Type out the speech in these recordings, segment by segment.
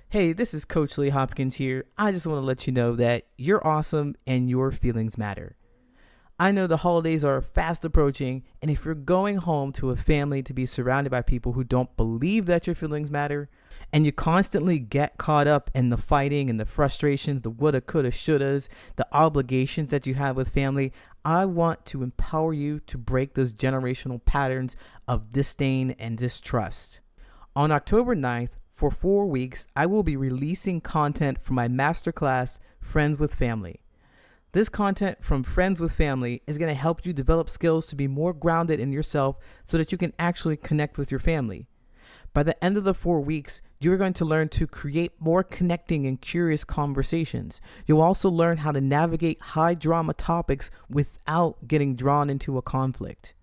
Hey, this is Coach Lee Hopkins here. I just want to let you know that you're awesome and your feelings matter. I know the holidays are fast approaching, and if you're going home to a family to be surrounded by people who don't believe that your feelings matter, and you constantly get caught up in the fighting and the frustrations, the woulda, coulda, shouldas, the obligations that you have with family, I want to empower you to break those generational patterns of disdain and distrust. On October 9th, for 4 weeks, I will be releasing content from my masterclass, Friends with Family. This content from Friends with Family is going to help you develop skills to be more grounded in yourself so that you can actually connect with your family. By the end of the 4 weeks, you are going to learn to create more connecting and curious conversations. You'll also learn how to navigate high drama topics without getting drawn into a conflict.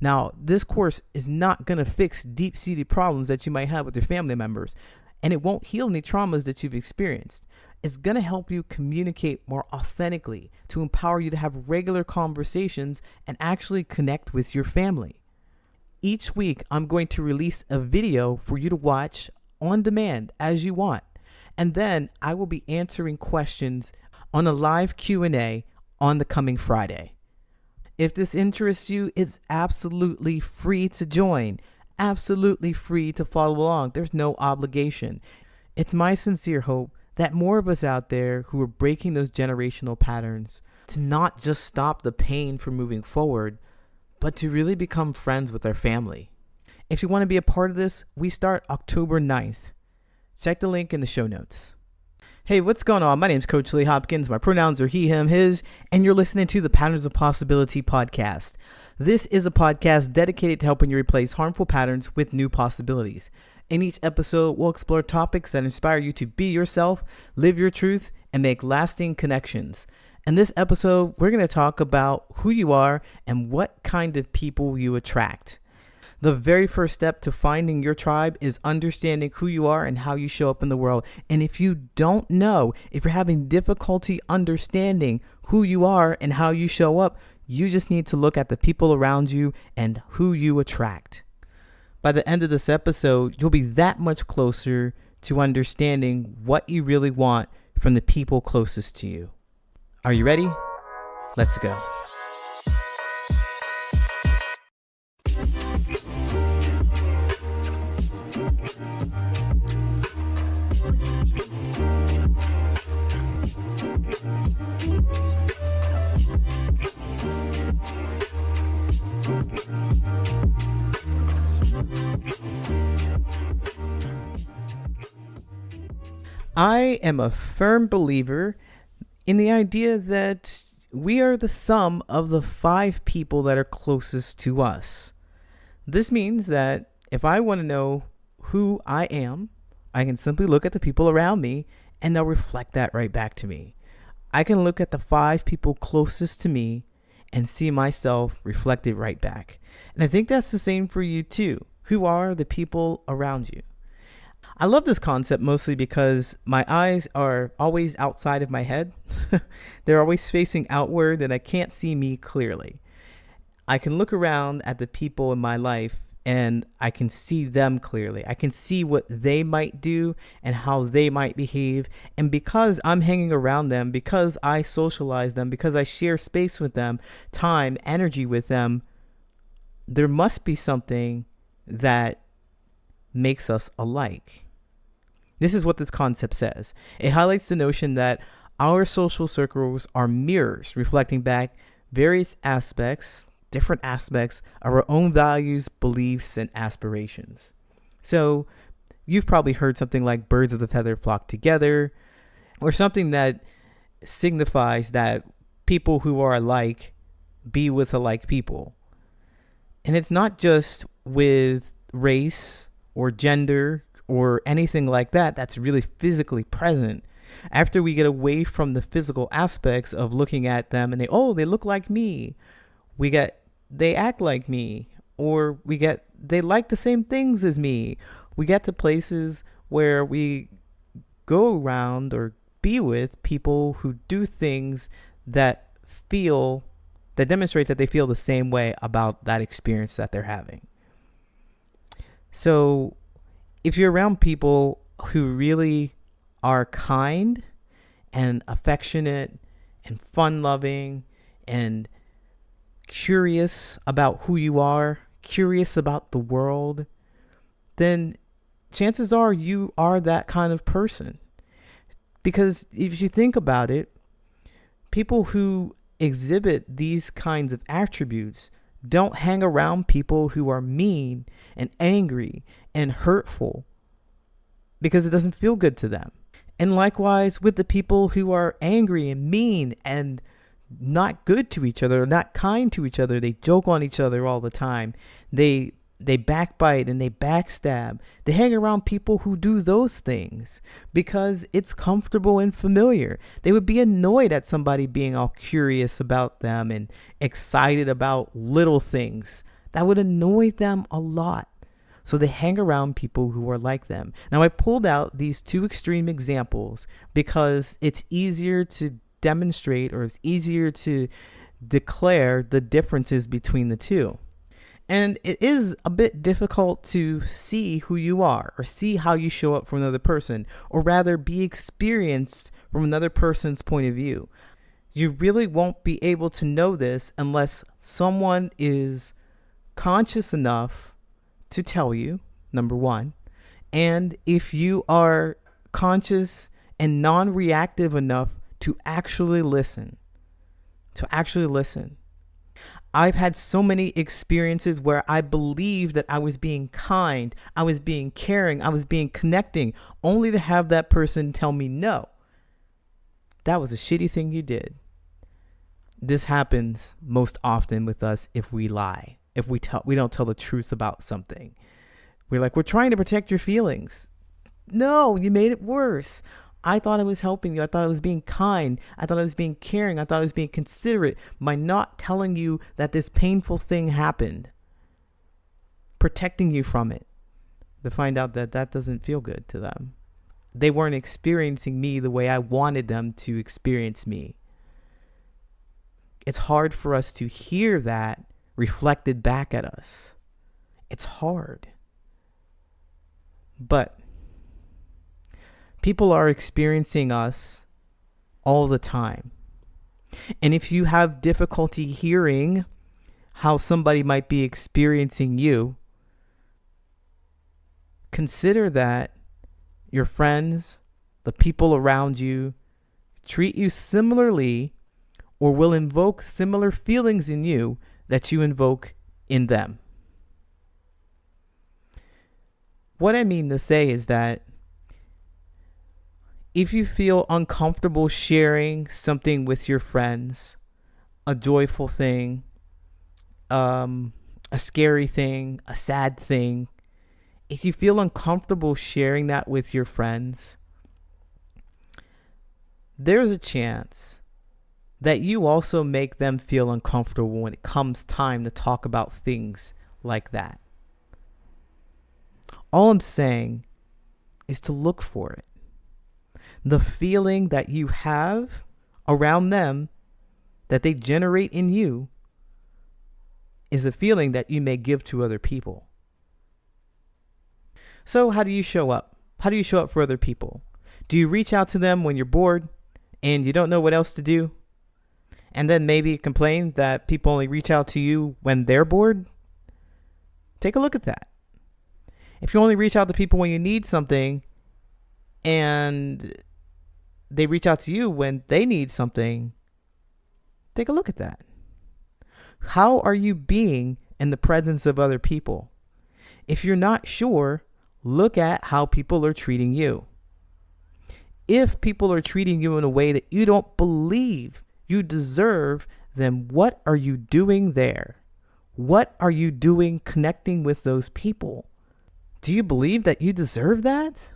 Now, this course is not going to fix deep-seated problems that you might have with your family members, and it won't heal any traumas that you've experienced. It's going to help you communicate more authentically to empower you to have regular conversations and actually connect with your family. Each week, I'm going to release a video for you to watch on demand as you want, and then I will be answering questions on a live Q&A on the coming Friday. If this interests you, it's absolutely free to join, absolutely free to follow along. There's no obligation. It's my sincere hope that more of us out there who are breaking those generational patterns to not just stop the pain from moving forward, but to really become friends with our family. If you want to be a part of this, we start October 9th. Check the link in the show notes. Hey, what's going on? My name is Coach Lee Hopkins. My pronouns are he, him, his, and you're listening to the Patterns of Possibility podcast. This is a podcast dedicated to helping you replace harmful patterns with new possibilities. In each episode, we'll explore topics that inspire you to be yourself, live your truth, and make lasting connections. In this episode, we're going to talk about who you are and what kind of people you attract. The very first step to finding your tribe is understanding who you are and how you show up in the world. And if you don't know, if you're having difficulty understanding who you are and how you show up, you just need to look at the people around you and who you attract. By the end of this episode, you'll be that much closer to understanding what you really want from the people closest to you. Are you ready? Let's go. I am a firm believer in the idea that we are the sum of the 5 people that are closest to us. This means that if I want to know who I am, I can simply look at the people around me and they'll reflect that right back to me. I can look at the 5 people closest to me and see myself reflected right back. And I think that's the same for you too. Who are the people around you? I love this concept mostly because my eyes are always outside of my head. They're always facing outward and I can't see me clearly. I can look around at the people in my life and I can see them clearly. I can see what they might do and how they might behave. And because I'm hanging around them, because I socialize them, because I share space with them, time, energy with them, there must be something that makes us alike. This is what this concept says. It highlights the notion that our social circles are mirrors reflecting back various aspects, different aspects of our own values, beliefs, and aspirations. So you've probably heard something like birds of a feather flock together, or something that signifies that people who are alike be with alike people. And it's not just with race or gender or anything like that that's really physically present. After we get away from the physical aspects of looking at them and they look like me, we get they act like me, or we get they like the same things as me. We get to places where we go around or be with people who do things that demonstrate that they feel the same way about that experience that they're having. So if you're around people who really are kind and affectionate and fun-loving and curious about who you are, curious about the world, then chances are you are that kind of person. Because if you think about it, people who exhibit these kinds of attributes don't hang around people who are mean and angry and hurtful because it doesn't feel good to them. And likewise with the people who are angry and mean and not good to each other, not kind to each other. They joke on each other all the time. They backbite and they backstab. They hang around people who do those things because it's comfortable and familiar. They would be annoyed at somebody being all curious about them and excited about little things. That would annoy them a lot. So they hang around people who are like them. Now, I pulled out these two extreme examples because it's easier to demonstrate, or it's easier to declare the differences between the two. And it is a bit difficult to see who you are or see how you show up for another person, or rather be experienced from another person's point of view. You really won't be able to know this unless someone is conscious enough to tell you, number one, and if you are conscious and non-reactive enough to actually listen. I've had so many experiences where I believed that I was being kind, I was being caring, I was being connecting, only to have that person tell me no. That was a shitty thing you did. This happens most often with us if we lie. If we don't tell the truth about something. We're like, we're trying to protect your feelings. No, you made it worse. I thought I was helping you. I thought I was being kind. I thought I was being caring. I thought I was being considerate by not telling you that this painful thing happened. Protecting you from it. To find out that that doesn't feel good to them. They weren't experiencing me the way I wanted them to experience me. It's hard for us to hear that reflected back at us. It's hard. But people are experiencing us all the time. And if you have difficulty hearing how somebody might be experiencing you, consider that your friends, the people around you, treat you similarly or will invoke similar feelings in you that you invoke in them. What I mean to say is that if you feel uncomfortable sharing something with your friends, a joyful thing, a scary thing, a sad thing, if you feel uncomfortable sharing that with your friends, there's a chance that you also make them feel uncomfortable when it comes time to talk about things like that. All I'm saying is to look for it. The feeling that you have around them, that they generate in you, is a feeling that you may give to other people. So how do you show up? How do you show up for other people? Do you reach out to them when you're bored and you don't know what else to do? And then maybe complain that people only reach out to you when they're bored? Take a look at that. If you only reach out to people when you need something and they reach out to you when they need something, take a look at that. How are you being in the presence of other people? If you're not sure, look at how people are treating you. If people are treating you in a way that you don't believe you deserve, then what are you doing there? What are you doing connecting with those people? Do you believe that you deserve that?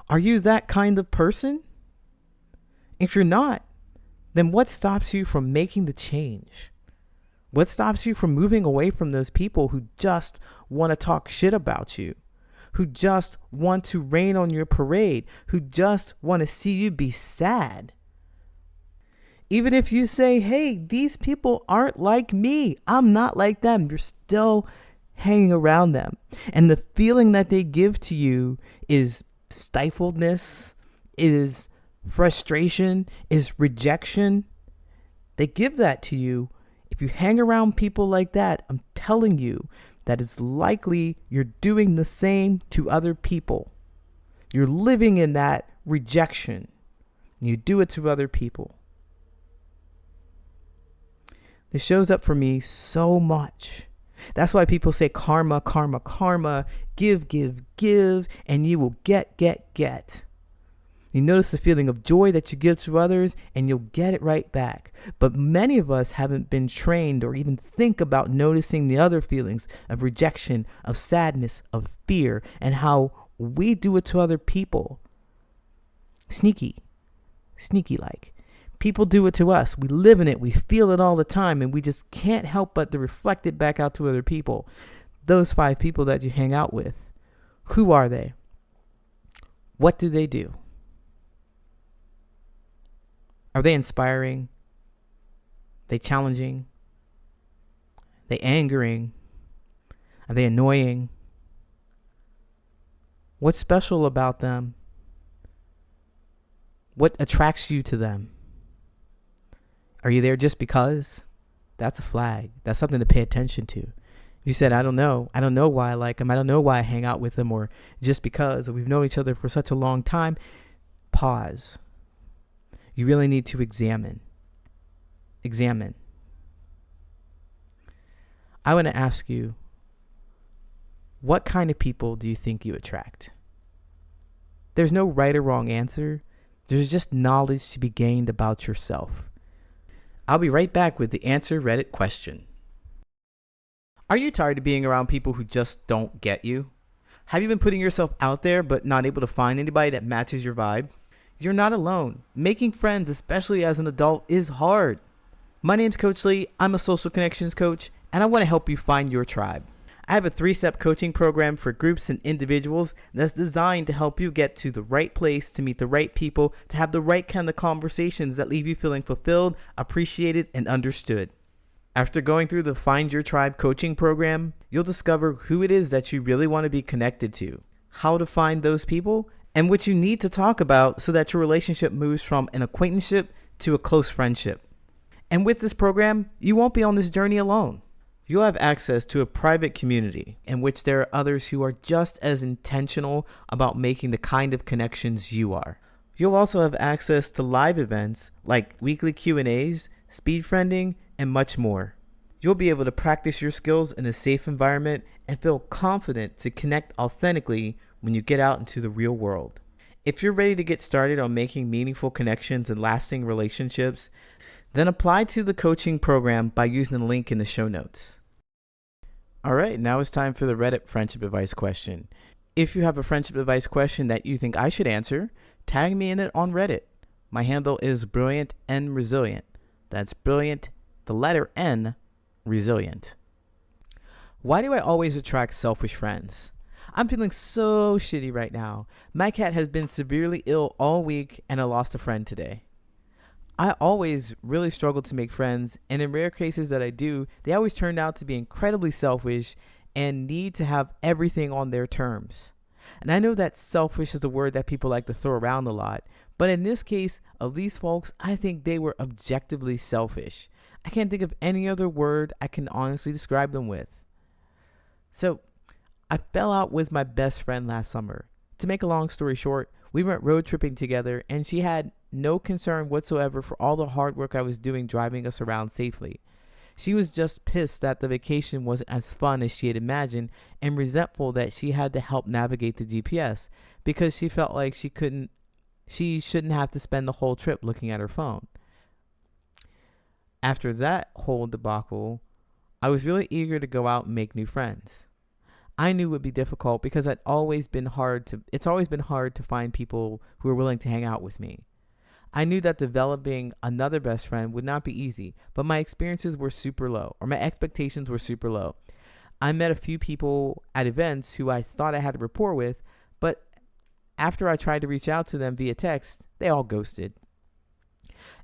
Are you that kind of person? If you're not, then what stops you from making the change? What stops you from moving away from those people who just want to talk shit about you? Who just want to rain on your parade? Who just want to see you be sad? Even if you say, hey, these people aren't like me, I'm not like them, you're still hanging around them. And the feeling that they give to you is stifledness, is frustration, is rejection. They give that to you. If you hang around people like that, I'm telling you that it's likely you're doing the same to other people. You're living in that rejection. You do it to other people. This shows up for me so much. That's why people say karma, karma, karma. Give, give, give, and you will get. You notice the feeling of joy that you give to others, and you'll get it right back. But many of us haven't been trained or even think about noticing the other feelings of rejection, of sadness, of fear, and how we do it to other people. Sneaky like. People do it to us. We live in it. We feel it all the time, and we just can't help but to reflect it back out to other people. Those 5 people that you hang out with, who are they? What do they do? Are they inspiring? Are they challenging? Are they angering? Are they annoying? What's special about them? What attracts you to them? Are you there just because? That's a flag. That's something to pay attention to. You said, I don't know why I like them. I don't know why I hang out with them, or just because, or we've known each other for such a long time. Pause. You really need to examine. I want to ask you, what kind of people do you think you attract? There's no right or wrong answer. There's just knowledge to be gained about yourself. I'll be right back with the Answer Reddit question. Are you tired of being around people who just don't get you? Have you been putting yourself out there but not able to find anybody that matches your vibe? You're not alone. Making friends, especially as an adult, is hard. My name's Coach Lee. I'm a social connections coach, and I want to help you find your tribe. I have a 3-step coaching program for groups and individuals that's designed to help you get to the right place, to meet the right people, to have the right kind of conversations that leave you feeling fulfilled, appreciated, and understood. After going through the Find Your Tribe coaching program, you'll discover who it is that you really want to be connected to, how to find those people, and what you need to talk about so that your relationship moves from an acquaintanceship to a close friendship. And with this program, you won't be on this journey alone. You'll have access to a private community in which there are others who are just as intentional about making the kind of connections you are. You'll also have access to live events like weekly Q&As, speed friending, and much more. You'll be able to practice your skills in a safe environment and feel confident to connect authentically when you get out into the real world. If you're ready to get started on making meaningful connections and lasting relationships, then apply to the coaching program by using the link in the show notes. All right, now it's time for the Reddit friendship advice question. If you have a friendship advice question that you think I should answer, tag me in it on Reddit. My handle is Brilliant and Resilient. That's Brilliant, the letter N, Resilient. Why do I always attract selfish friends? I'm feeling so shitty right now. My cat has been severely ill all week, and I lost a friend today. I always really struggle to make friends, and in rare cases that I do, they always turn out to be incredibly selfish and need to have everything on their terms. And I know that selfish is the word that people like to throw around a lot, but in this case of these folks, I think they were objectively selfish. I can't think of any other word I can honestly describe them with. So, I fell out with my best friend last summer. To make a long story short, we went road tripping together, and she had no concern whatsoever for all the hard work I was doing driving us around safely. She was just pissed that the vacation wasn't as fun as she had imagined, and resentful that she had to help navigate the GPS because she felt like she shouldn't have to spend the whole trip looking at her phone. After that whole debacle, I was really eager to go out and make new friends. I knew it would be difficult because it's always been hard to find people who are willing to hang out with me. I knew that developing another best friend would not be easy, but my expectations were super low. I met a few people at events who I thought I had a rapport with, but after I tried to reach out to them via text, they all ghosted.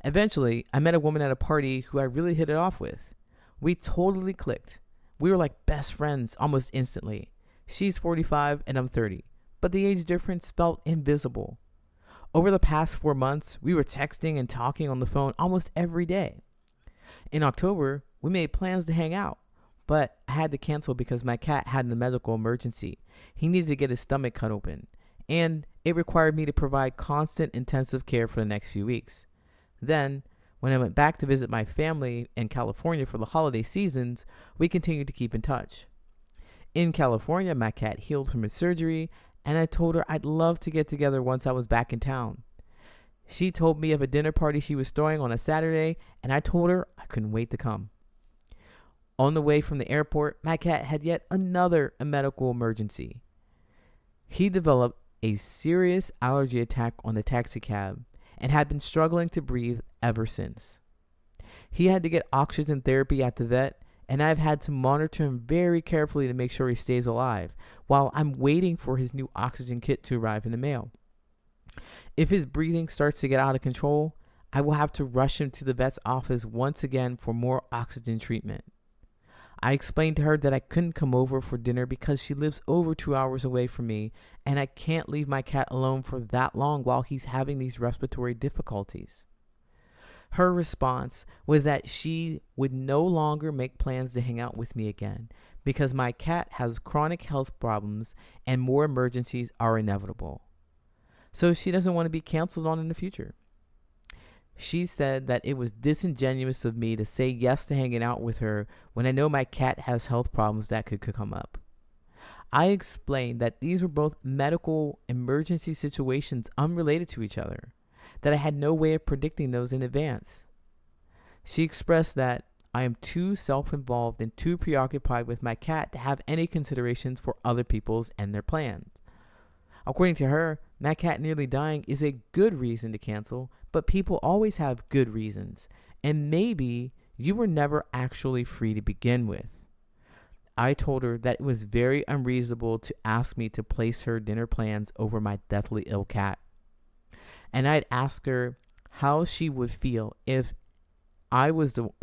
Eventually, I met a woman at a party who I really hit it off with. We totally clicked. We were like best friends almost instantly. She's 45 and I'm 30. but the age difference felt invisible. Over the past 4 months, we were texting and talking on the phone almost every day. In October, we made plans to hang out, but I had to cancel because my cat had a medical emergency. He needed to get his stomach cut open, and it required me to provide constant intensive care for the next few weeks. Then, when I went back to visit my family in California for the holiday seasons, we continued to keep in touch. In California, my cat healed from his surgery, and I told her I'd love to get together once I was back in town. She told me of a dinner party she was throwing on a Saturday, and I told her I couldn't wait to come. On the way from the airport, my cat had yet another medical emergency. He developed a serious allergy attack on the taxicab and had been struggling to breathe ever since. He had to get oxygen therapy at the vet, and I've had to monitor him very carefully to make sure he stays alive while I'm waiting for his new oxygen kit to arrive in the mail. If his breathing starts to get out of control, I will have to rush him to the vet's office once again for more oxygen treatment. I explained to her that I couldn't come over for dinner because she lives over 2 hours away from me, and I can't leave my cat alone for that long while he's having these respiratory difficulties. Her response was that she would no longer make plans to hang out with me again because my cat has chronic health problems and more emergencies are inevitable. So she doesn't want to be canceled on in the future. She said that it was disingenuous of me to say yes to hanging out with her when I know my cat has health problems that could come up. I explained that these were both medical emergency situations unrelated to each other, that I had no way of predicting those in advance. She expressed that I am too self-involved and too preoccupied with my cat to have any considerations for other people's and their plans. According to her, my cat nearly dying is a good reason to cancel, but people always have good reasons, and maybe you were never actually free to begin with. I told her that it was very unreasonable to ask me to place her dinner plans over my deathly ill cat. And I'd ask her how she would feel if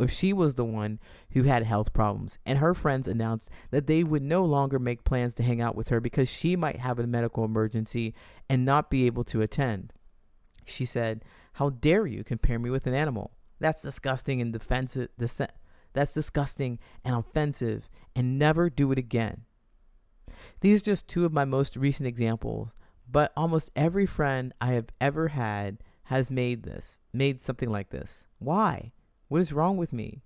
she was the one who had health problems and her friends announced that they would no longer make plans to hang out with her because she might have a medical emergency and not be able to attend. She said, "How dare you compare me with an animal? That's disgusting and defensive. That's disgusting and offensive, and never do it again." These are just two of my most recent examples, but almost every friend I have ever had has made something like this. Why? What is wrong with me?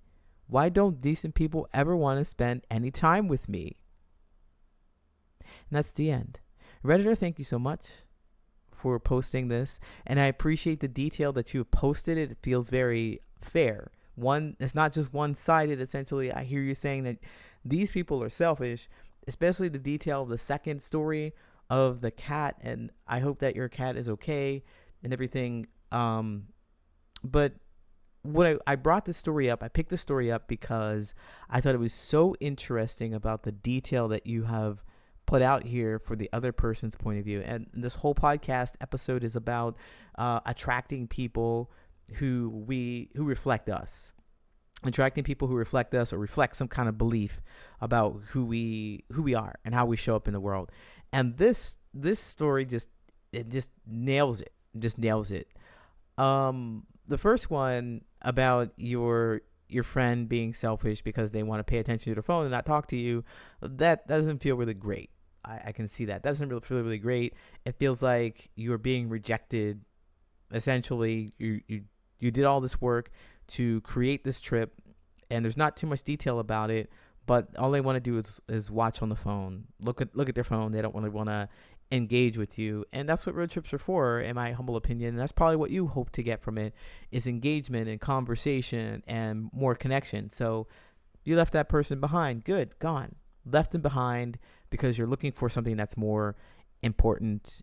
Why don't decent people ever want to spend any time with me? And that's the end. Redditor, thank you so much for posting this, and I appreciate the detail that you have posted. It feels very fair. It's not just one-sided. Essentially, I hear you saying that these people are selfish, especially the detail of the second story of the cat, and I hope that your cat is okay and everything. But what I brought this story up, I picked the story up because I thought it was so interesting about the detail that you have put out here for the other person's point of view. And this whole podcast episode is about attracting people who reflect us. Attracting people who reflect us or reflect some kind of belief about who we are and how we show up in the world. And this story just nails it. Just nails it. The first one about your friend being selfish because they want to pay attention to their phone and not talk to you, that doesn't feel really great. I can see that. That doesn't really feel really great. It feels like you're being rejected. Essentially, you did all this work to create this trip, and there's not too much detail about it, but all they want to do is watch on the phone, look at their phone. They don't really want to engage with you, and that's what road trips are for, in my humble opinion. And that's probably what you hope to get from it, is engagement and conversation and more connection. So you left that person behind. Good, gone. Left them behind because you're looking for something that's more important,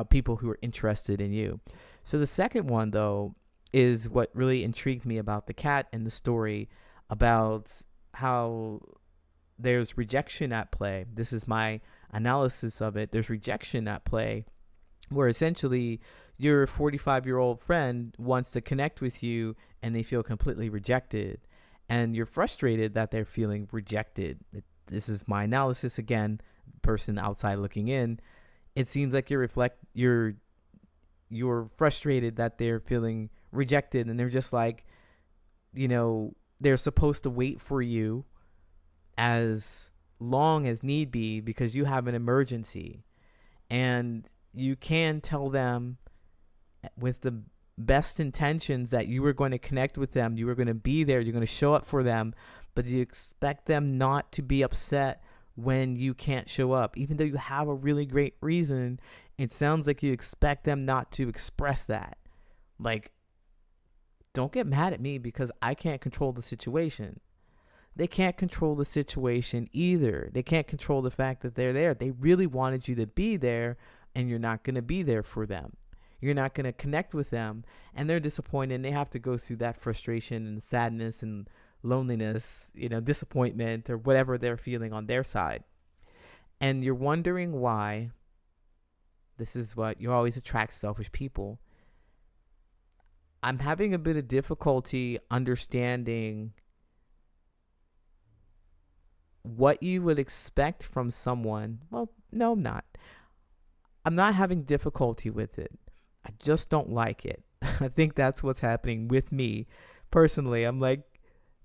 people who are interested in you. So the second one, though, is what really intrigued me about the cat and the story about how there's rejection at play. This is my analysis of it. There's rejection at play where essentially your 45-year-old friend wants to connect with you and they feel completely rejected, and you're frustrated that they're feeling rejected. This is my analysis again, person outside looking in. It seems like you're frustrated that they're feeling rejected, and they're just like, they're supposed to wait for you as long as need be because you have an emergency. And you can tell them with the best intentions that you were going to connect with them, you were going to be there, you're going to show up for them, but you expect them not to be upset when you can't show up. Even though you have a really great reason, it sounds like you expect them not to express that. Like, don't get mad at me because I can't control the situation. They can't control the situation either. They can't control the fact that they're there. They really wanted you to be there, and you're not going to be there for them. You're not going to connect with them, and they're disappointed, and they have to go through that frustration and sadness and loneliness, disappointment or whatever they're feeling on their side. And you're wondering why. This is what you always attract: selfish people. I'm having a bit of difficulty understanding what you would expect from someone. Well, no, I'm not. I'm not having difficulty with it. I just don't like it. I think that's what's happening with me personally. I'm like,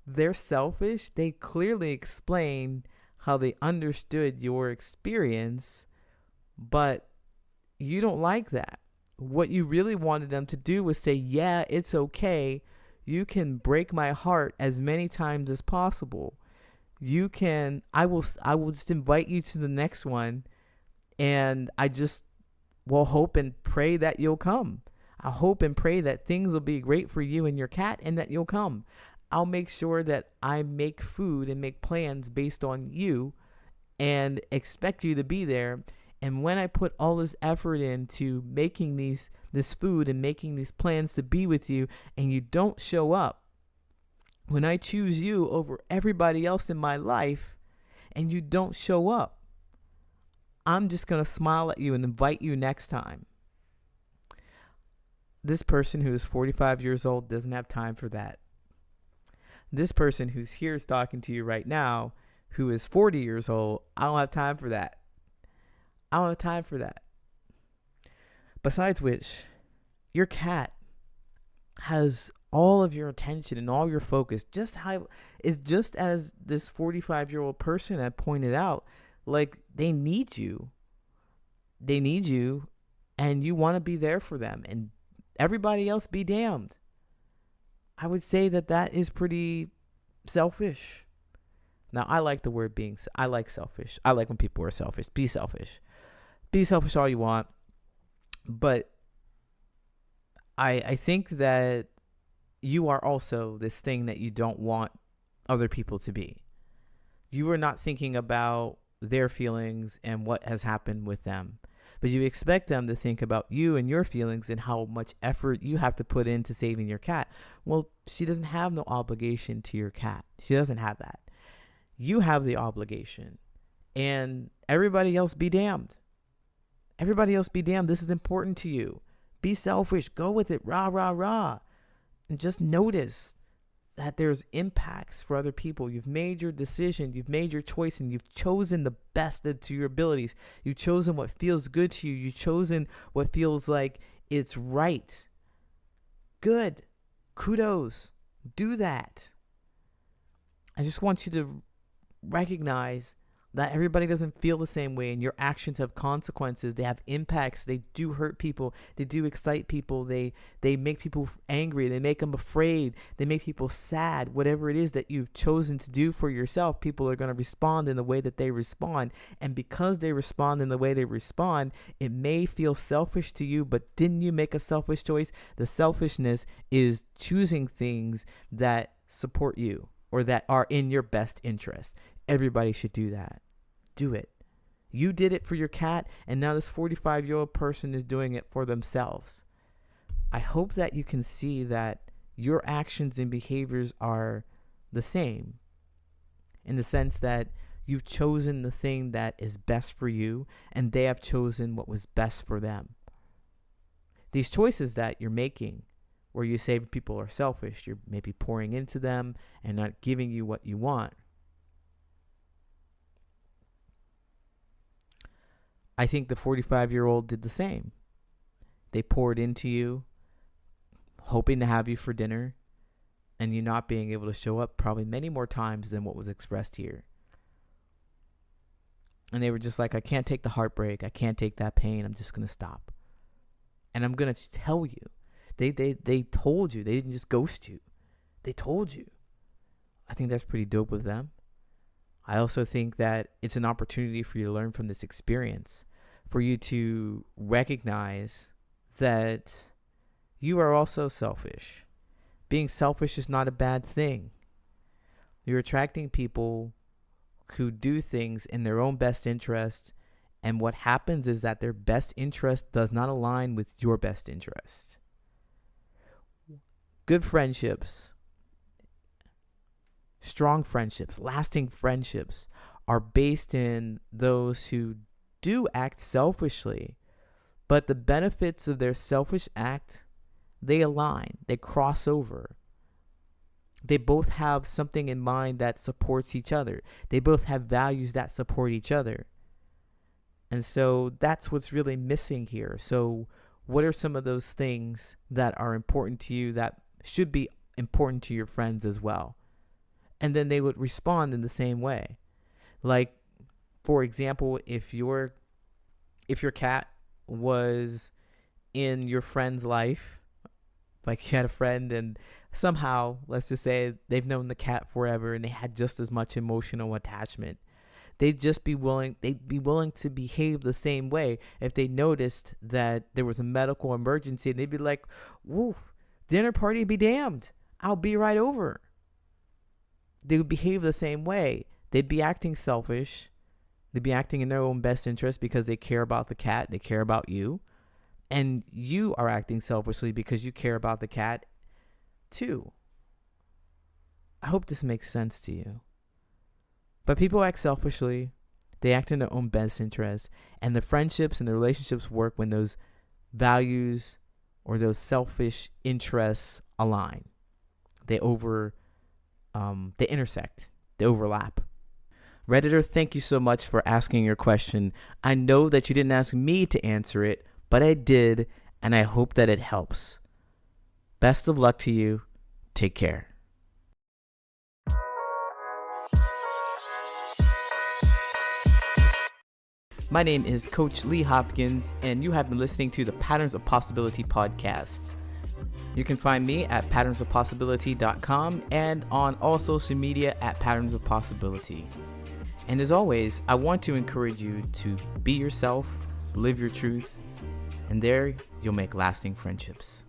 they're selfish. They clearly explain how they understood your experience, but you don't like that. What you really wanted them to do was say, yeah, it's okay. You can break my heart as many times as possible. I will just invite you to the next one, and I just will hope and pray that you'll come. I hope and pray that things will be great for you and your cat and that you'll come. I'll make sure that I make food and make plans based on you and expect you to be there. And when I put all this effort into making this food and making these plans to be with you, and you don't show up, when I choose you over everybody else in my life and you don't show up, I'm just going to smile at you and invite you next time. This person who is 45 years old doesn't have time for that. This person who's here is talking to you right now, who is 40 years old, I don't have time for that. I don't have time for that. Besides which, your cat has all of your attention and all your focus, just as this 45-year-old person had pointed out. Like, they need you. They need you, and you want to be there for them, and everybody else be damned. I would say that is pretty selfish. Now, I like the word I like selfish. I like when people are selfish. Be selfish. Be selfish all you want. But I think that you are also this thing that you don't want other people to be. You are not thinking about their feelings and what has happened with them, but you expect them to think about you and your feelings and how much effort you have to put into saving your cat. Well, she doesn't have no obligation to your cat. She doesn't have that. You have the obligation, and everybody else be damned. Everybody else be damned. This is important to you. Be selfish. Go with it. Rah, rah, rah. And just notice that there's impacts for other people. You've made your decision. You've made your choice, and you've chosen the best to your abilities. You've chosen what feels good to you. You've chosen what feels like it's right. Good. Kudos. Do that. I just want you to recognize that everybody doesn't feel the same way, and your actions have consequences. They have impacts. They do hurt people. They do excite people. They make people angry. They make them afraid. They make people sad. Whatever it is that you've chosen to do for yourself, people are going to respond in the way that they respond. And because they respond in the way they respond, it may feel selfish to you, but didn't you make a selfish choice? The selfishness is choosing things that support you or that are in your best interest. Everybody should do that. Do it. You did it for your cat, and now this 45-year-old person is doing it for themselves. I hope that you can see that your actions and behaviors are the same, in the sense that you've chosen the thing that is best for you, and they have chosen what was best for them. These choices that you're making, where you say people are selfish, you're maybe pouring into them and not giving you what you want. I think the 45-year-old did the same. They poured into you, hoping to have you for dinner, and you not being able to show up probably many more times than what was expressed here. And they were just like, I can't take the heartbreak. I can't take that pain. I'm just going to stop. And I'm going to tell you. They told you. They didn't just ghost you. They told you. I think that's pretty dope with them. I also think that it's an opportunity for you to learn from this experience, for you to recognize that you are also selfish. Being selfish is not a bad thing. You're attracting people who do things in their own best interest, and what happens is that their best interest does not align with your best interest. Good friendships, strong friendships, lasting friendships are based in those who do act selfishly, but the benefits of their selfish act, they align, they cross over. They both have something in mind that supports each other. They both have values that support each other. And so that's what's really missing here. So what are some of those things that are important to you that should be important to your friends as well? And then they would respond in the same way. Like, for example, if your cat was in your friend's life, like you had a friend and somehow, let's just say they've known the cat forever and they had just as much emotional attachment, they'd be willing to behave the same way if they noticed that there was a medical emergency, and they'd be like, woo, dinner party be damned, I'll be right over. They would behave the same way. They'd be acting selfish. They'd be acting in their own best interest because they care about the cat, they care about you. And you are acting selfishly because you care about the cat too. I hope this makes sense to you. But people act selfishly. They act in their own best interest. And the friendships and the relationships work when those values or those selfish interests align. They intersect. They overlap. Redditor, thank you so much for asking your question. I know that you didn't ask me to answer it, but I did, and I hope that it helps. Best of luck to you. Take care. My name is Coach Lee Hopkins, and you have been listening to the Patterns of Possibility podcast. You can find me at patternsofpossibility.com and on all social media at Patterns of Possibility. And as always, I want to encourage you to be yourself, live your truth, and there you'll make lasting friendships.